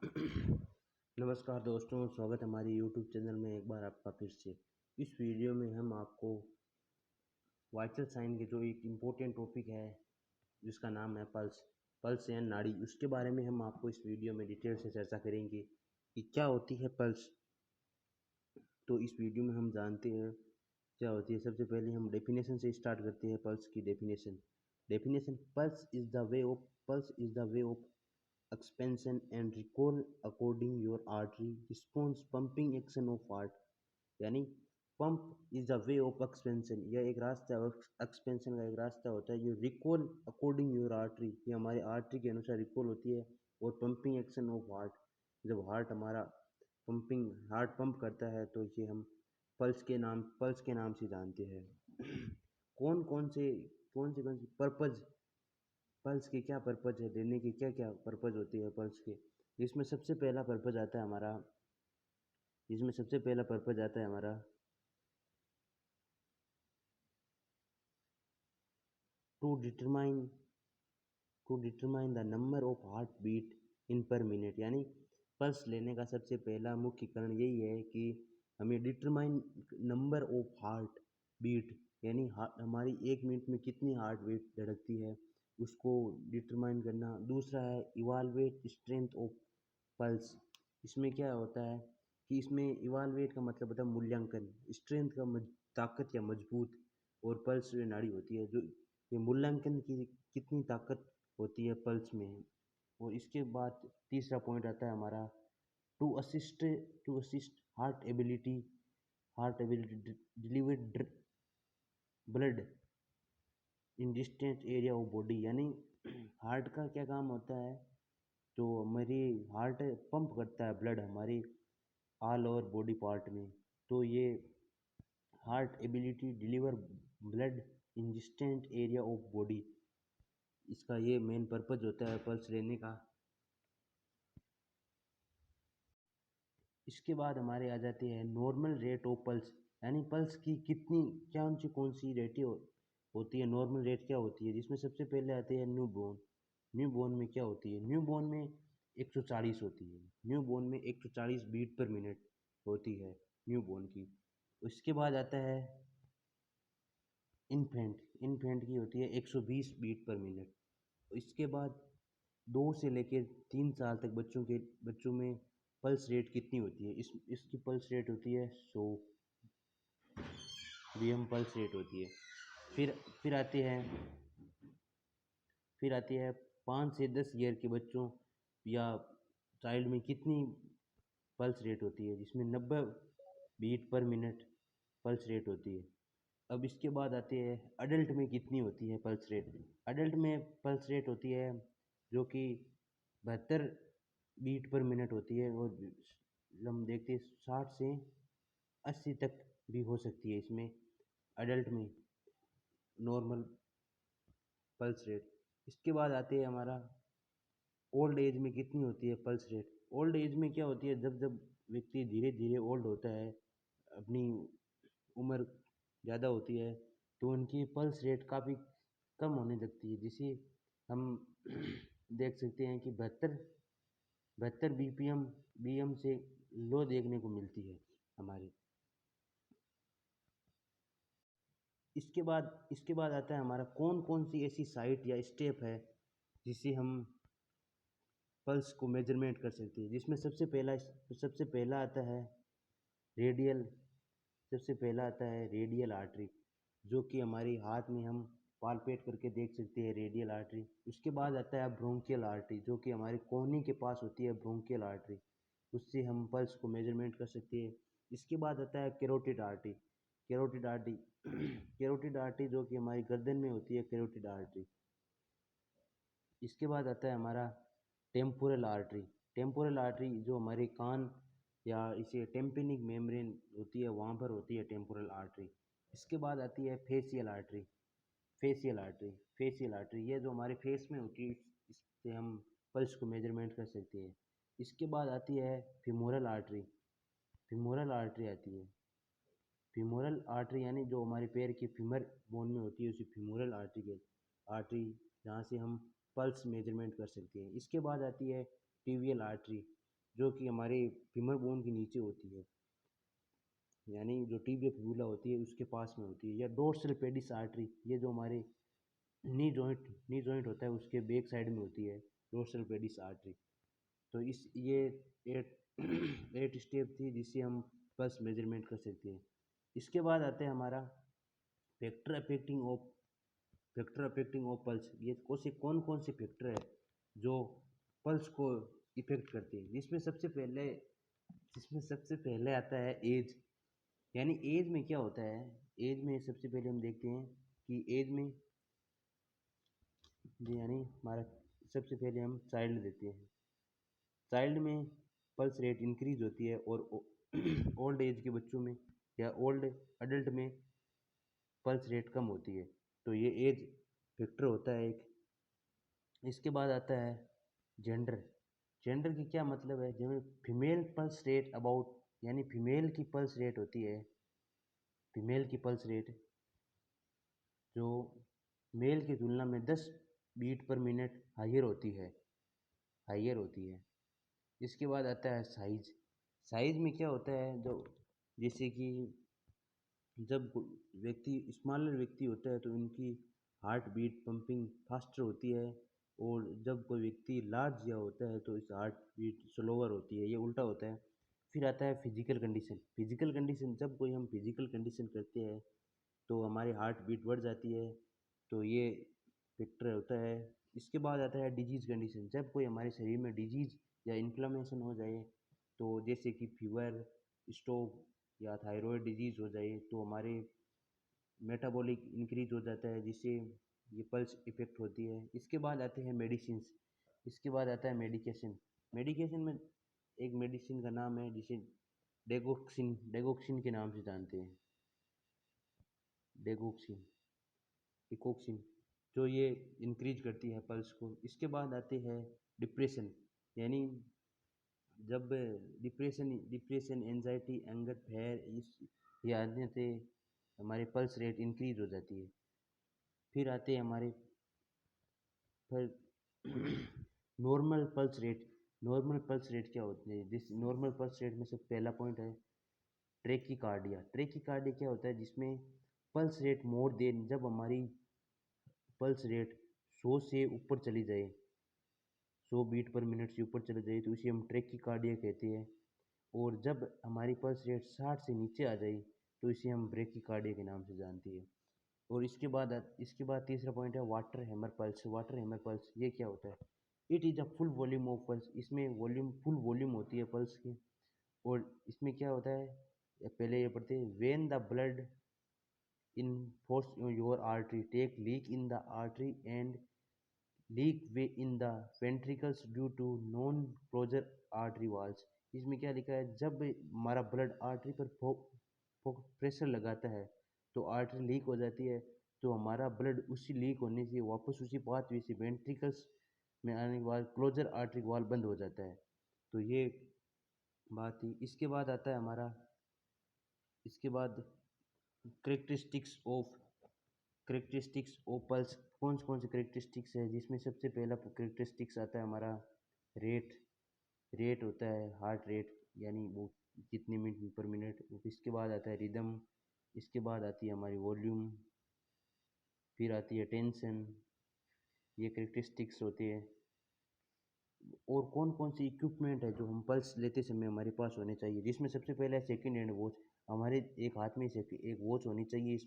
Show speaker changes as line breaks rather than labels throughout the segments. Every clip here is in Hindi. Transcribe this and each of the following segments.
नमस्कार दोस्तों, स्वागत है हमारे यूट्यूब चैनल में एक बार आपका फिर से। इस वीडियो में हम आपको वाइटल साइन के जो एक इम्पोर्टेंट टॉपिक है जिसका नाम है पल्स या नाड़ी, उसके बारे में हम आपको इस वीडियो में डिटेल से चर्चा करेंगे कि क्या होती है पल्स। तो इस वीडियो में हम जानते हैं क्या होती है। सबसे पहले हम डेफिनेशन से स्टार्ट करते हैं। पल्स की definition pulse is the way of expansion and recall according your artery response pumping action of heart। यानी pump is the way of expansion, यह एक रास्ता है, एक्सपेंशन का एक रास्ता होता है। ये रिकॉल अकॉर्डिंग योर आर्टरी, ये हमारे आर्टरी के अनुसार रिकॉल होती है। और पंपिंग एक्शन ऑफ हार्ट, जब हार्ट पंप करता है तो ये हम पल्स के नाम से जानते हैं। कौन सी पर्पज, पल्स के क्या पर्पज है, लेने के क्या क्या पर्पज होती है पल्स के। इसमें सबसे पहला पर्पज आता है हमारा to determine the number of heart beat in per minute. यानी पल्स लेने का सबसे पहला मुख्य कारण यही है कि हमें determine number of heart beat, यानी हमारी एक मिनट में कितनी हार्ट बीट धड़कती है उसको डिटरमाइन करना। दूसरा है इवालुएट स्ट्रेंथ ऑफ पल्स। इसमें क्या होता है कि इसमें इवालुएट का मतलब होता है मूल्यांकन, स्ट्रेंथ का ताकत या मजबूत, और पल्स जो नाड़ी होती है जो ये मूल्यांकन की कितनी ताकत होती है पल्स में। और इसके बाद तीसरा पॉइंट आता है हमारा to assist to assist heart ability deliver blood in distant area of body. यानी हार्ट का क्या काम होता है, तो हमारी हार्ट पंप करता है ब्लड हमारी ऑल ओवर बॉडी पार्ट में। तो ये heart ability deliver blood in distant area of body, इसका ये मेन पर्पज होता है पल्स लेने का। इसके बाद हमारे आ जाते हैं नॉर्मल रेट ऑफ पल्स। यानी पल्स की कितनी कौन सी रेट होती है, नॉर्मल रेट क्या होती है। जिसमें सबसे पहले आते हैं न्यू बोर्न में क्या होती है, न्यू बोर्न में 140 होती है। न्यू बोर्न में 140 बीट पर मिनट होती है न्यू बोर्न की। उसके बाद आता है इन्फेंट की होती है 120 बीट पर मिनट। इसके बाद 2 से लेकर 3 साल तक बच्चों में पल्स रेट कितनी होती है, इसकी पल्स रेट होती है 100 बीएम पल्स रेट होती है। फिर फिर आते हैं फिर आती है 5 से 10 ईयर के बच्चों या चाइल्ड में कितनी पल्स रेट होती है, जिसमें 90 beat per minute pulse rate होती है। अब इसके बाद आती है अडल्ट में कितनी होती है पल्स रेट। अडल्ट में पल्स रेट होती है जो कि 72 बीट पर मिनट होती है। और हम देखते हैं 60 से 80 तक भी हो सकती है इसमें अडल्ट में नॉर्मल पल्स रेट। इसके बाद आते हैं हमारा ओल्ड एज में कितनी होती है पल्स रेट। ओल्ड एज में क्या होती है, जब जब व्यक्ति धीरे धीरे ओल्ड होता है, अपनी उम्र ज़्यादा होती है, तो उनकी पल्स रेट काफ़ी कम होने लगती है, जिसे हम देख सकते हैं कि बहत्तर बीएम से लो देखने को मिलती है हमारी। इसके बाद आता है हमारा कौन कौन सी ऐसी साइट या स्टेप है जिससे हम पल्स को मेजरमेंट कर सकते हैं। जिसमें सबसे पहला आता है रेडियल सबसे पहला आता है रेडियल आर्टरी, जो कि हमारी हाथ में हम पालपेट करके देख सकते हैं रेडियल आर्टरी। उसके बाद आता है ब्रोंकियल आर्टरी, जो कि हमारे कोहनी के पास होती है ब्रोंकियल आर्टरी, उससे हम पल्स को मेजरमेंट कर सकते हैं। इसके बाद आता है कैरोटिड आर्टरी कैरोटिड आर्टरी जो कि हमारी गर्दन में होती है कैरोटिड आर्टरी। इसके बाद आता है हमारा टेम्पोरल आर्टरी जो हमारे कान या इसे टेम्पेनिक मेम्ब्रेन होती है वहाँ पर होती है टेम्पोरल आर्टरी। इसके बाद आती है फेशियल आर्टरी ये जो हमारे फेस में होती है, इससे हम पल्स को मेजरमेंट कर सकते हैं। इसके बाद आती है फीमोरल आर्टरी आती है। फीमोरल आर्टरी यानी जो हमारे पैर की फीमर बोन में होती है उसी फीमोरल आर्टरी जहाँ से हम पल्स मेजरमेंट कर सकते हैं। इसके बाद आती है टिबियल आर्टरी जो कि हमारे फीमर बोन के नीचे होती है, यानी जो टिबिया फिबुला होती है उसके पास में होती है। या डोर्सल पेडिस आर्टरी, ये जो हमारे नी जॉइंट होता है उसके बैक साइड में होती है डोर्सल पेडिस आर्टरी। तो इस ये एट एट स्टेप थी जिससे हम पल्स मेजरमेंट कर सकते हैं। इसके बाद आता है हमारा फैक्टर अफेक्टिंग ऑफ पल्स। ये कौन कौन से फैक्टर है जो पल्स को इफेक्ट करते हैं, जिसमें सबसे पहले आता है एज। यानी एज में क्या होता है, एज में सबसे पहले हम देखते हैं कि एज में यानी हमारा सबसे पहले हम चाइल्ड देते हैं। चाइल्ड में पल्स रेट इंक्रीज होती है और ओल्ड एज के बच्चों में या ओल्ड अडल्ट में पल्स रेट कम होती है। तो ये एज फैक्टर होता है एक। इसके बाद आता है जेंडर। जेंडर की क्या मतलब है, जब फीमेल पल्स रेट अबाउट, यानी फीमेल की पल्स रेट होती है, फीमेल की पल्स रेट जो मेल की तुलना में 10 बीट पर मिनट हाइयर होती है। इसके बाद आता है साइज। साइज में क्या होता है, जो जैसे कि जब स्मॉलर व्यक्ति होता है तो उनकी हार्ट बीट पंपिंग फास्टर होती है, और जब कोई व्यक्ति लार्ज या होता है तो इस हार्ट बीट स्लोअर होती है, ये उल्टा होता है। फिर आता है फिजिकल कंडीशन। जब कोई हम फिजिकल कंडीशन करते हैं तो हमारी हार्ट बीट बढ़ जाती है, तो ये फैक्टर होता है। इसके बाद आता है डिजीज़ कंडीशन। जब कोई हमारे शरीर में डिजीज़ या इन्फ्लेमेशन हो जाए, तो जैसे कि फीवर, स्ट्रोक या थायराइड डिजीज़ हो जाए, तो हमारे मेटाबॉलिक इंक्रीज हो जाता है, जिससे ये पल्स इफेक्ट होती है। इसके बाद आते हैं मेडिसिन्स। इसके बाद आता है मेडिकेशन। मेडिकेशन में एक मेडिसिन का नाम है जिसे डेगोक्सिन के नाम से जानते हैं, डेगोक्सिन, इकोक्सिन, जो ये इंक्रीज करती है पल्स को। इसके बाद आते हैं डिप्रेशन। यानी जब डिप्रेशन, एंजाइटी, एंगर, फेयर, इस ये आने से हमारे पल्स रेट इंक्रीज हो जाती है। फिर आते हैं हमारे फिर normal pulse rate. Normal pulse rate क्या होती है, जिस नॉर्मल पल्स रेट में से पहला पॉइंट है ट्रेकीकार्डिया। ट्रेकीकार्डिया क्या होता है, जिसमें पल्स रेट मोर देन, जब हमारी पल्स रेट 100 से ऊपर चली जाए, 100 बीट पर मिनट से ऊपर चले जाए, तो उसे हम ट्रेकीकार्डिया कहते हैं। और जब हमारी पल्स रेट 60 से नीचे आ जाए तो इसे हम ब्रेकीकार्डिया के नाम से जानते हैं। और इसके बाद तीसरा पॉइंट है water hammer pulse. Water hammer pulse ये क्या होता है, it is a full volume of pulse. इसमें फुल वॉल्यूम होती है पल्स की। और इसमें क्या होता है, पहले ये पढ़ते हैं, when the blood in force your artery take leak in the artery and leak way in the ventricles due to non closure artery walls। इसमें क्या लिखा है, जब हमारा ब्लड आर्टरी पर प्रेशर लगाता है तो आर्टरी लीक हो जाती है, तो हमारा ब्लड उसी लीक होने से वापस उसी पाथवे से वेंट्रिकल्स में आने के बाद क्लोजर आर्टरी वॉल बंद हो जाता है। तो ये बात थी। इसके बाद करेक्टरिस्टिक्स ऑफ पल्स। कौन से करेक्टरिस्टिक्स है, जिसमें सबसे पहला करेक्टरिस्टिक्स आता है हमारा रेट। रेट होता है हार्ट रेट, यानी वो कितने मिनट पर मिनट। इसके बाद आता है रिदम। इसके बाद आती है हमारी वॉल्यूम। फिर आती है टेंशन। ये करेक्टरिस्टिक्स होती है। और कौन कौन सी इक्विपमेंट है जो हम पल्स लेते समय हमारे पास होने चाहिए, जिसमें सबसे पहला है सेकेंड हैंड वॉच। हमारे एक हाथ में एक वॉच होनी चाहिए, इस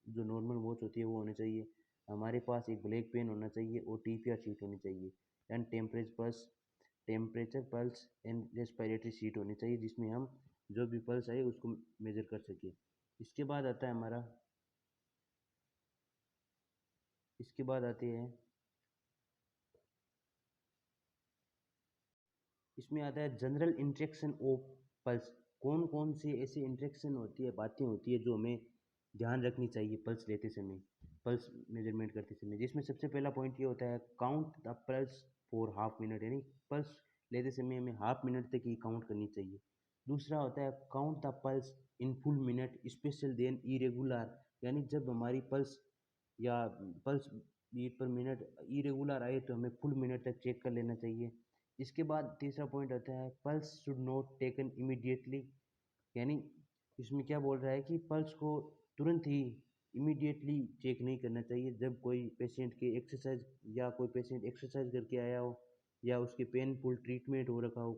जो नॉर्मल वॉच होती है वो होनी चाहिए। हमारे पास एक ब्लैक पेन होना चाहिए और टीपीआर शीट होनी चाहिए। And temperature pulse and respiratory sheet होनी चाहिए, जिसमें हम जो भी पल्स आए उसको मेजर कर सके। इसके बाद आता है हमारा इसके बाद आते हैं इसमें आता है जनरल इंट्रैक्शन ऑफ पल्स। कौन कौन सी ऐसी इंट्रैक्शन होती है, बातें होती है जो हमें ध्यान रखनी चाहिए पल्स लेते समय, पल्स मेजरमेंट करते समय। जिसमें सबसे पहला पॉइंट ये होता है count the pulse for half minute. यानी पल्स लेते समय हमें हाफ मिनट तक ही काउंट करनी चाहिए। दूसरा होता है count the pulse in full minute special then irregular. यानी जब हमारी pulse beat per minute irregular आए तो हमें फुल मिनट तक चेक कर लेना चाहिए। इसके बाद तीसरा पॉइंट आता है pulse should not taken immediately, यानी इसमें क्या बोल रहा है कि पल्स को तुरंत ही इमीडिएटली चेक नहीं करना चाहिए। जब कोई पेशेंट के एक्सरसाइज या कोई पेशेंट एक्सरसाइज करके आया हो या उसके पेनफुल ट्रीटमेंट हो रखा हो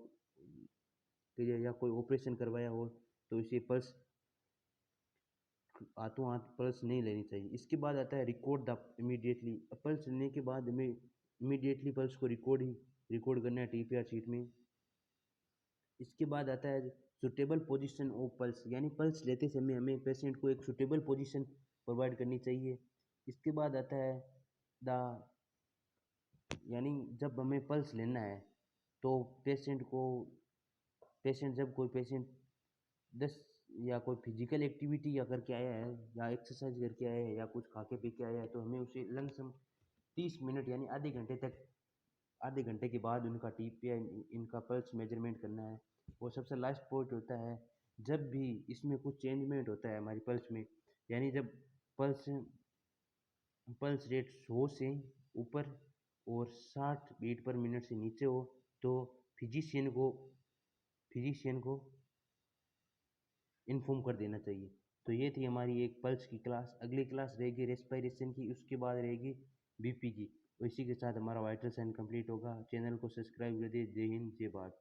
या कोई ऑपरेशन करवाया हो तो इसे पल्स हाथों हाथ पल्स नहीं लेनी चाहिए। इसके बाद आता है रिकॉर्ड द इमीडिएटली, पल्स लेने के बाद हमें इमीडिएटली पल्स को रिकॉर्ड करना है टीपीआर शीट में। इसके बाद आता है सुटेबल पोजीशन ऑफ पल्स, यानी पल्स लेते समय हमें पेशेंट को एक सुटेबल पोजीशन प्रोवाइड करनी चाहिए। इसके बाद आता है द, यानी जब हमें पल्स लेना है तो पेशेंट 10 या कोई फिजिकल एक्टिविटी या करके आया है या एक्सरसाइज करके आया है या कुछ खा के पी के आया है तो हमें उसे लमसम 30 मिनट यानी आधे घंटे के बाद उनका टीपीआई इनका पल्स मेजरमेंट करना है। और सबसे लास्ट पॉइंट होता है जब भी इसमें कुछ चेंजमेंट होता है हमारी पल्स में, यानी जब पल्स पल्स रेट 100 से ऊपर और 60 बीट पर मिनट से नीचे हो तो फिजिशियन को इन्फॉर्म कर देना चाहिए। तो ये थी हमारी एक पल्स की क्लास। अगली क्लास रहेगी रेस्पिरेशन की, उसके बाद रहेगी बीपी की। तो इसी के साथ हमारा वाइटल साइन कंप्लीट होगा। चैनल को सब्सक्राइब कर दिए। जय हिंद, जय भारत।